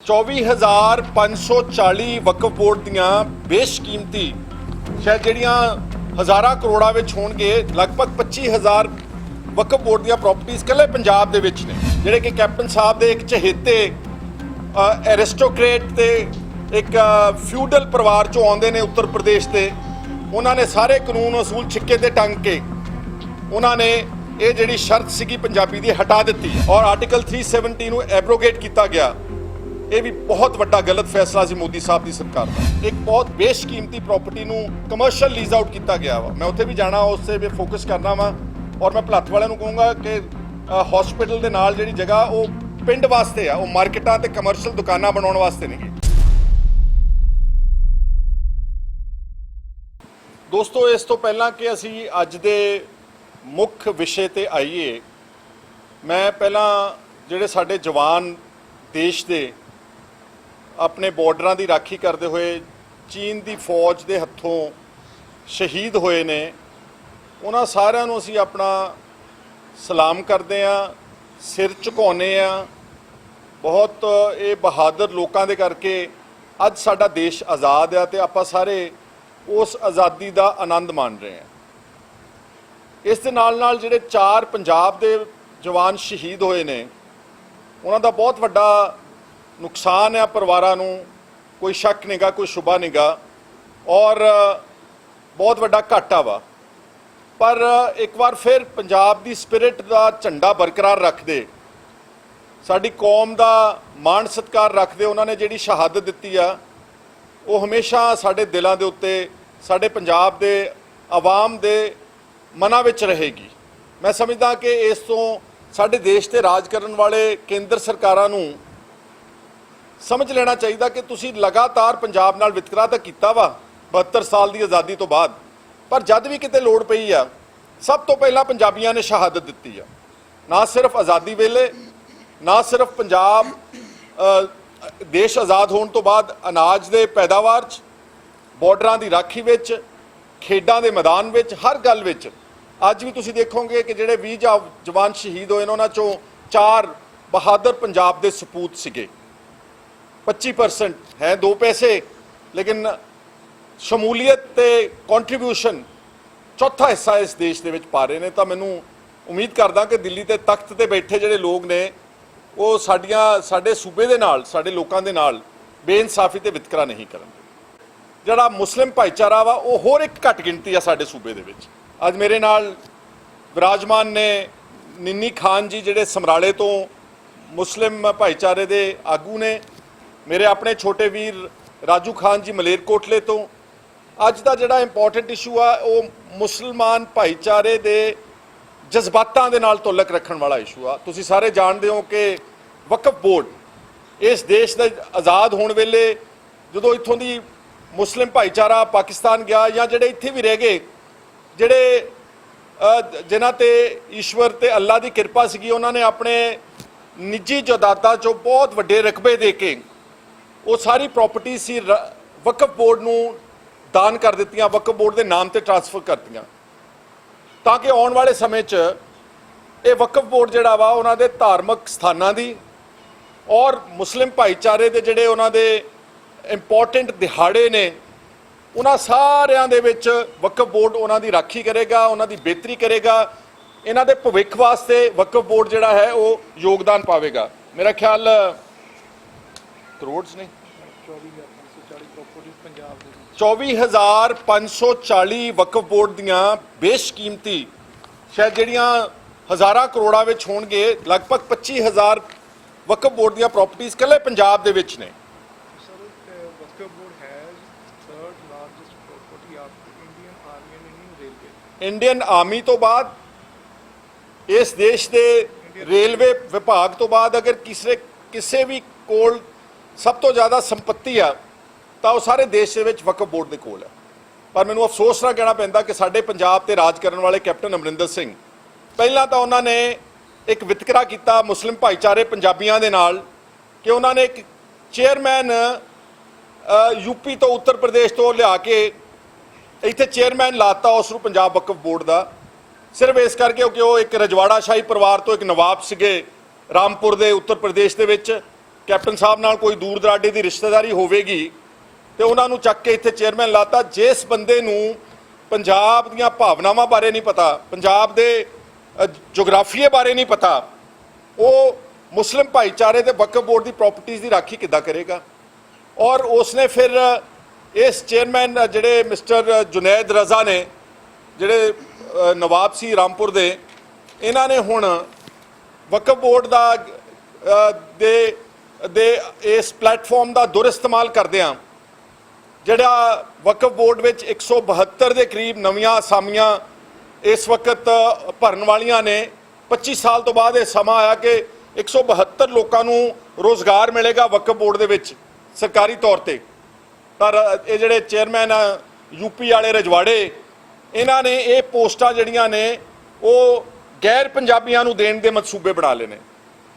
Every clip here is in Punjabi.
24,540 वक्फ बोर्ड दियां बेशकीमती शायद ਜਿਹੜੀਆਂ ਹਜ਼ਾਰਾਂ ਕਰੋੜਾਂ ਵਿੱਚ ਹੋਣਗੇ ਲਗਭਗ 25,000 ਵਕਫ ਬੋਰਡ ਦੀਆਂ ਪ੍ਰਾਪਰਟੀਆਂ ਕੱਲੇ ਪੰਜਾਬ ਦੇ ਵਿੱਚ ਨੇ ਜਿਹੜੇ ਕਿ ਕੈਪਟਨ ਸਾਹਿਬ ਦੇ ਇੱਕ ਚਹੇਤੇ ਐਰਿਸਟੋਕ੍ਰੇਟ ਤੇ ਇੱਕ ਫਿਊਡਲ ਪਰਿਵਾਰ ਚੋਂ ਆਉਂਦੇ ਨੇ ਉੱਤਰ ਪ੍ਰਦੇਸ਼ ਤੇ ਉਹਨਾਂ ਨੇ ਸਾਰੇ ਕਾਨੂੰਨ ਅਸੂਲ ਛਿੱਕੇ ਤੇ ਟੰਗ ਕੇ ਉਹਨਾਂ ਨੇ ਇਹ ਜਿਹੜੀ ਸ਼ਰਤ ਸੀਗੀ ਪੰਜਾਬੀ ਦੀ ਹਟਾ ਦਿੱਤੀ ਔਰ ਆਰਟੀਕਲ 370 ਨੂੰ ਐਬਰੋਗੇਟ ਕੀਤਾ ਗਿਆ। ਇਹ ਵੀ ਬਹੁਤ ਵੱਡਾ ਗਲਤ ਫੈਸਲਾ ਸੀ ਮੋਦੀ ਸਾਹਿਬ ਦੀ ਸਰਕਾਰ ਦਾ। ਇੱਕ ਬਹੁਤ ਬੇਸ਼ਕੀਮਤੀ ਪ੍ਰਾਪਰਟੀ ਨੂੰ ਕਮਰਸ਼ੀਅਲ ਲੀਜ਼ ਆਊਟ ਕੀਤਾ ਗਿਆ ਵਾ। ਮੈਂ ਉੱਥੇ ਵੀ ਜਾਣਾ ਉਸ ਤੇ ਫੋਕਸ ਕਰਨਾ ਵਾ ਔਰ ਮੈਂ ਭਲੱਥ ਵਾਲਿਆਂ ਨੂੰ ਕਹੂੰਗਾ ਕਿ ਹਸਪੀਟਲ ਦੇ ਨਾਲ ਜਿਹੜੀ ਜਗ੍ਹਾ ਉਹ ਪਿੰਡ ਵਾਸਤੇ ਆ, ਉਹ ਮਾਰਕੀਟਾਂ ਤੇ ਕਮਰਸ਼ੀਅਲ ਦੁਕਾਨਾਂ ਬਣਾਉਣ ਵਾਸਤੇ ਨਹੀਂ ਗੀ। ਦੋਸਤੋ, ਇਸ ਤੋਂ ਪਹਿਲਾਂ ਕਿ ਅਸੀਂ ਅੱਜ ਦੇ ਮੁੱਖ ਵਿਸ਼ੇ ਤੇ ਆਈਏ, ਮੈਂ ਪਹਿਲਾਂ ਜਿਹੜੇ ਸਾਡੇ ਜਵਾਨ ਦੇਸ਼ ਦੇ ਆਪਣੇ ਬਾਰਡਰਾਂ ਦੀ ਰਾਖੀ ਕਰਦੇ ਹੋਏ ਚੀਨ ਦੀ ਫੌਜ ਦੇ ਹੱਥੋਂ ਸ਼ਹੀਦ ਹੋਏ ਨੇ, ਉਹਨਾਂ ਸਾਰਿਆਂ ਨੂੰ ਅਸੀਂ ਆਪਣਾ ਸਲਾਮ ਕਰਦੇ ਹਾਂ, ਸਿਰ ਝੁਕਾਉਂਦੇ ਹਾਂ। ਬਹੁਤ ਇਹ ਬਹਾਦਰ ਲੋਕਾਂ ਦੇ ਕਰਕੇ ਅੱਜ ਸਾਡਾ ਦੇਸ਼ ਆਜ਼ਾਦ ਆ ਤੇ ਆਪਾਂ ਸਾਰੇ ਉਸ ਆਜ਼ਾਦੀ ਦਾ ਆਨੰਦ ਮਾਣ ਰਹੇ ਹਾਂ। ਇਸ ਦੇ ਨਾਲ ਜਿਹੜੇ 4 ਪੰਜਾਬ ਦੇ ਜਵਾਨ ਸ਼ਹੀਦ ਹੋਏ ਨੇ, ਉਹਨਾਂ ਦਾ ਬਹੁਤ ਵੱਡਾ ਨੁਕਸਾਨ ਹੈ ਪਰਿਵਾਰਾਂ ਨੂੰ, ਕੋਈ ਸ਼ੱਕ ਨਹੀਂਗਾ, ਕੋਈ ਸ਼ੁਬਾ ਨਹੀਂਗਾ ਔਰ ਬਹੁਤ ਵੱਡਾ ਘਾਟਾ ਵਾ। ਪਰ ਇੱਕ ਵਾਰ ਫਿਰ ਪੰਜਾਬ ਦੀ ਸਪਿਰਿਟ ਦਾ ਝੰਡਾ ਬਰਕਰਾਰ ਰੱਖਦੇ, ਸਾਡੀ ਕੌਮ ਦਾ ਮਾਣ ਸਤਿਕਾਰ ਰੱਖਦੇ, ਉਹਨਾਂ ਨੇ ਜਿਹੜੀ ਸ਼ਹਾਦਤ ਦਿੱਤੀ ਆ ਉਹ ਹਮੇਸ਼ਾ ਸਾਡੇ ਦਿਲਾਂ ਦੇ ਉੱਤੇ, ਸਾਡੇ ਪੰਜਾਬ ਦੇ ਆਵਾਮ ਦੇ ਮਨਾਂ ਵਿੱਚ ਰਹੇਗੀ। ਮੈਂ ਸਮਝਦਾ ਕਿ ਇਸ ਤੋਂ ਸਾਡੇ ਦੇਸ਼ ਤੇ ਰਾਜ ਕਰਨ ਵਾਲੇ ਕੇਂਦਰ ਸਰਕਾਰਾਂ ਨੂੰ ਸਮਝ ਲੈਣਾ ਚਾਹੀਦਾ ਕਿ ਤੁਸੀਂ ਲਗਾਤਾਰ ਪੰਜਾਬ ਨਾਲ ਵਿਤਕਰਾ ਤਾਂ ਕੀਤਾ ਵਾ 72 ਸਾਲ ਦੀ ਆਜ਼ਾਦੀ ਤੋਂ ਬਾਅਦ, ਪਰ ਜਦ ਵੀ ਕਿਤੇ ਲੋੜ ਪਈ ਆ ਸਭ ਤੋਂ ਪਹਿਲਾਂ ਪੰਜਾਬੀਆਂ ਨੇ ਸ਼ਹਾਦਤ ਦਿੱਤੀ ਆ। ਨਾ ਸਿਰਫ ਆਜ਼ਾਦੀ ਵੇਲੇ, ਨਾ ਸਿਰਫ ਪੰਜਾਬ ਦੇਸ਼ ਆਜ਼ਾਦ ਹੋਣ ਤੋਂ ਬਾਅਦ ਅਨਾਜ ਦੇ ਪੈਦਾਵਾਰ 'ਚ, ਬਾਰਡਰਾਂ ਦੀ ਰਾਖੀ ਵਿੱਚ, ਖੇਡਾਂ ਦੇ ਮੈਦਾਨ ਵਿੱਚ, ਹਰ ਗੱਲ ਵਿੱਚ। ਅੱਜ ਵੀ ਤੁਸੀਂ ਦੇਖੋਗੇ ਕਿ ਜਿਹੜੇ 20 ਜਵਾਨ ਸ਼ਹੀਦ ਹੋਏ ਨੇ, ਉਹਨਾਂ 'ਚੋਂ 4 ਬਹਾਦਰ ਪੰਜਾਬ ਦੇ ਸਪੂਤ ਸੀਗੇ। 25% ਹੈ 2 ਪੈਸੇ, ਲੇਕਿਨ ਸ਼ਮੂਲੀਅਤ ਤੇ ਕੰਟਰੀਬਿਊਸ਼ਨ ਚੌਥਾ ਹਿੱਸਾ ਇਸ ਦੇਸ਼ ਦੇ ਵਿੱਚ ਪਾ ਰਹੇ ਨੇ। ਤਾਂ ਮੈਨੂੰ ਉਮੀਦ ਕਰਦਾ ਕਿ ਦਿੱਲੀ ਤੇ ਤਖਤ ਤੇ ਬੈਠੇ ਜਿਹੜੇ ਲੋਕ ਨੇ ਉਹ ਸਾਡੇ ਸੂਬੇ ਦੇ ਨਾਲ, ਸਾਡੇ ਲੋਕਾਂ ਦੇ ਨਾਲ ਬੇਇਨਸਾਫੀ ਤੇ ਵਿਤਕਰਾ ਨਹੀਂ ਕਰਨਗੇ। ਜਿਹੜਾ ਮੁਸਲਿਮ ਭਾਈਚਾਰਾ ਵਾ ਉਹ ਹੋਰ ਇੱਕ ਘੱਟ ਗਿਣਤੀ ਆ ਸਾਡੇ ਸੂਬੇ ਦੇ ਵਿੱਚ। ਅੱਜ ਮੇਰੇ ਨਾਲ ਵਿਰਾਜਮਾਨ ਨੇ ਨਿੰਨੀ ਖਾਨ ਜੀ, ਜਿਹੜੇ ਸਮਰਾਲੇ ਤੋਂ ਮੁਸਲਿਮ ਭਾਈਚਾਰੇ ਦੇ ਆਗੂ ਨੇ। ਮੇਰੇ ਆਪਣੇ ਛੋਟੇ ਵੀਰ ਰਾਜੂ ਖਾਨ ਜੀ ਮਲੇਰਕੋਟਲੇ ਤੋਂ। ਅੱਜ ਦਾ ਜਿਹੜਾ ਇੰਪੋਰਟੈਂਟ ਇਸ਼ੂ ਆ ਉਹ ਮੁਸਲਮਾਨ ਭਾਈਚਾਰੇ ਦੇ ਜਜ਼ਬਾਤਾਂ ਦੇ ਨਾਲ ਤੁਲਕ ਰੱਖਣ ਵਾਲਾ ਇਸ਼ੂ ਆ। ਤੁਸੀਂ ਸਾਰੇ ਜਾਣਦੇ ਹੋ ਕਿ ਵਕਫ ਬੋਰਡ ਇਸ ਦੇਸ਼ ਦੇ ਆਜ਼ਾਦ ਹੋਣ ਵੇਲੇ ਜਦੋਂ ਇੱਥੋਂ ਦੀ ਮੁਸਲਿਮ ਭਾਈਚਾਰਾ ਪਾਕਿਸਤਾਨ ਗਿਆ ਜਾਂ ਜਿਹੜੇ ਇੱਥੇ ਵੀ ਰਹਿ ਗਏ, ਜਿਹੜੇ ਜਿਨ੍ਹਾਂ ਤੇ ਈਸ਼ਵਰ ਤੇ ਅੱਲਾ ਦੀ ਕਿਰਪਾ ਸੀਗੀ, ਉਹਨਾਂ ਨੇ ਆਪਣੇ ਨਿੱਜੀ ਜਾਇਦਾਦਾਂ 'ਚੋਂ ਬਹੁਤ ਵੱਡੇ ਰਕਬੇ ਦੇ ਕੇ ਉਹ ਸਾਰੀ ਪ੍ਰਾਪਰਟੀ ਸੀ ਵਕਫ ਬੋਰਡ ਨੂੰ ਦਾਨ ਕਰ ਦਿੱਤੀਆਂ, ਵਕਫ ਬੋਰਡ ਦੇ ਨਾਮ ਤੇ ਟ੍ਰਾਂਸਫਰ ਕਰਤੀਆਂ, ਤਾਂ ਕਿ ਆਉਣ ਵਾਲੇ ਸਮੇਂ 'ਚ ਇਹ ਵਕਫ ਬੋਰਡ ਜਿਹੜਾ ਵਾ ਉਹਨਾਂ ਦੇ ਧਾਰਮਿਕ ਸਥਾਨਾਂ ਦੀ ਔਰ ਮੁਸਲਿਮ ਭਾਈਚਾਰੇ ਦੇ ਜਿਹੜੇ ਉਹਨਾਂ ਦੇ ਇੰਪੋਰਟੈਂਟ ਦਿਹਾੜੇ ਨੇ, ਉਹਨਾਂ ਸਾਰਿਆਂ ਦੇ ਵਿੱਚ ਵਕਫ ਬੋਰਡ ਉਹਨਾਂ ਦੀ ਰਾਖੀ ਕਰੇਗਾ, ਉਹਨਾਂ ਦੀ ਬਿਹਤਰੀ ਕਰੇਗਾ। ਇਹਨਾਂ ਦੇ ਭਵਿੱਖ ਵਾਸਤੇ ਵਕਫ ਬੋਰਡ ਜਿਹੜਾ ਹੈ ਉਹ ਯੋਗਦਾਨ ਪਾਵੇਗਾ। ਮੇਰਾ ਖਿਆਲ ਕਰੋੜਸ ਨਹੀਂ 24,540 ਵਕਫ ਬੋਰਡ ਦੀਆਂ ਬੇਸ਼ਕੀਮਤੀ ਸ਼ਾਇਦ ਜਿਹੜੀਆਂ ਹਜ਼ਾਰਾਂ ਕਰੋੜਾਂ ਵਿੱਚ ਹੋਣਗੇ, ਲਗਭਗ 25,000 ਵਕਫ ਬੋਰਡ ਦੀਆਂ ਪ੍ਰਾਪਰਟੀਆਂ ਕੱਲੇ ਪੰਜਾਬ ਦੇ ਵਿੱਚ ਨੇ। ਇੰਡੀਅਨ ਆਰਮੀ ਤੋਂ ਬਾਅਦ, ਇਸ ਦੇਸ਼ ਦੇ ਰੇਲਵੇ ਵਿਭਾਗ ਤੋਂ ਬਾਅਦ ਅਗਰ ਕਿਸੇ ਵੀ ਕੋਲ ਸਭ ਤੋਂ ਜ਼ਿਆਦਾ ਸੰਪत्ति ਆ ਤਾਂ ਉਹ ਸਾਰੇ ਦੇਸ਼ ਦੇ ਵਿੱਚ ਵਕਫ ਬੋਰਡ ਦੇ ਕੋਲ ਹੈ। ਪਰ ਮੈਨੂੰ ਅਫਸੋਸ ਨਾਲ ਕਹਿਣਾ ਪੈਂਦਾ ਕਿ ਸਾਡੇ ਪੰਜਾਬ ਤੇ ਰਾਜ ਕਰਨ ਵਾਲੇ ਕੈਪਟਨ ਅਮਰਿੰਦਰ ਸਿੰਘ, ਪਹਿਲਾਂ ਤਾਂ ਉਹਨਾਂ ਨੇ ਇੱਕ ਵਿਤਕਰਾ ਕੀਤਾ ਮੁਸਲਿਮ ਭਾਈਚਾਰੇ ਪੰਜਾਬੀਆਂ ਦੇ ਨਾਲ ਕਿ ਉਹਨਾਂ ਨੇ ਇੱਕ ਚੇਅਰਮੈਨ ਯੂਪੀ ਤੋਂ, ਉੱਤਰ ਪ੍ਰਦੇਸ਼ ਤੋਂ ਲਿਆ ਕੇ ਇੱਥੇ ਚੇਅਰਮੈਨ ਲਾਤਾ ਉਸ ਨੂੰ ਪੰਜਾਬ ਵਕਫ ਬੋਰਡ ਦਾ, ਸਿਰਫ ਇਸ ਕਰਕੇ ਕਿ ਉਹ ਇੱਕ ਰਜਵਾੜਾ ਸ਼ਾਹੀ ਪਰਿਵਾਰ ਤੋਂ ਇੱਕ ਨਵਾਬ ਸੀਗੇ ਰਾਮਪੁਰ ਦੇ ਉੱਤਰ ਪ੍ਰਦੇਸ਼ ਦੇ ਵਿੱਚ। ਕੈਪਟਨ ਸਾਹਿਬ ਨਾਲ ਕੋਈ ਦੂਰ ਦਰਾਡੇ ਦੀ ਰਿਸ਼ਤੇਦਾਰੀ ਹੋਵੇਗੀ ਤੇ ਉਹਨਾਂ ਨੂੰ ਚੱਕ ਕੇ ਇੱਥੇ ਚੇਅਰਮੈਨ ਲਾਤਾ। ਜਿਸ ਬੰਦੇ ਨੂੰ ਪੰਜਾਬ ਦੀਆਂ ਭਾਵਨਾਵਾਂ ਬਾਰੇ ਨਹੀਂ ਪਤਾ, ਪੰਜਾਬ ਦੇ ਜੋਗਰਾਫੀਏ ਬਾਰੇ ਨਹੀਂ ਪਤਾ, ਉਹ ਮੁਸਲਿਮ ਭਾਈਚਾਰੇ ਦੇ ਵਕਫ ਬੋਰਡ ਦੀ ਪ੍ਰਾਪਰਟੀਜ਼ ਦੀ ਰਾਖੀ ਕਿੱਦਾਂ ਕਰੇਗਾ। ਔਰ ਉਸਨੇ ਫਿਰ ਇਸ ਚੇਅਰਮੈਨ ਜਿਹੜੇ ਮਿਸਟਰ ਜੁਨੈਦ ਰਜ਼ਾ ਨੇ, ਜਿਹੜੇ ਨਵਾਬ ਸੀ ਰਾਮਪੁਰ ਦੇ, ਇਹਨਾਂ ਨੇ ਹੁਣ ਵਕਫ ਬੋਰਡ ਦੇ ਇਸ ਪਲੇਟਫਾਰਮ ਦਾ ਦੁਰਇਸਤੇਮਾਲ ਕਰਦਿਆਂ ਜਿਹੜਾ ਵਕਫ ਬੋਰਡ ਵਿੱਚ 172 ਦੇ ਕਰੀਬ ਨਵੀਆਂ ਅਸਾਮੀਆਂ ਇਸ ਵਕਤ ਭਰਨ ਵਾਲੀਆਂ ਨੇ। 25 ਸਾਲ ਤੋਂ ਬਾਅਦ ਇਹ ਸਮਾਂ ਆਇਆ ਕਿ 172 ਲੋਕਾਂ ਨੂੰ ਰੋਜ਼ਗਾਰ ਮਿਲੇਗਾ ਵਕਫ ਬੋਰਡ ਦੇ ਵਿੱਚ ਸਰਕਾਰੀ ਤੌਰ ਤੇ। ਪਰ ਇਹ ਜਿਹੜੇ ਚੇਅਰਮੈਨ ਯੂਪੀ ਵਾਲੇ ਰਜਵਾੜੇ, ਇਹਨਾਂ ਨੇ ਇਹ ਪੋਸਟਾਂ ਜਿਹੜੀਆਂ ਨੇ ਉਹ ਗੈਰ ਪੰਜਾਬੀਆਂ ਨੂੰ ਦੇਣ ਦੇ ਮਨਸੂਬੇ ਬਣਾ ਲਏ ਨੇ।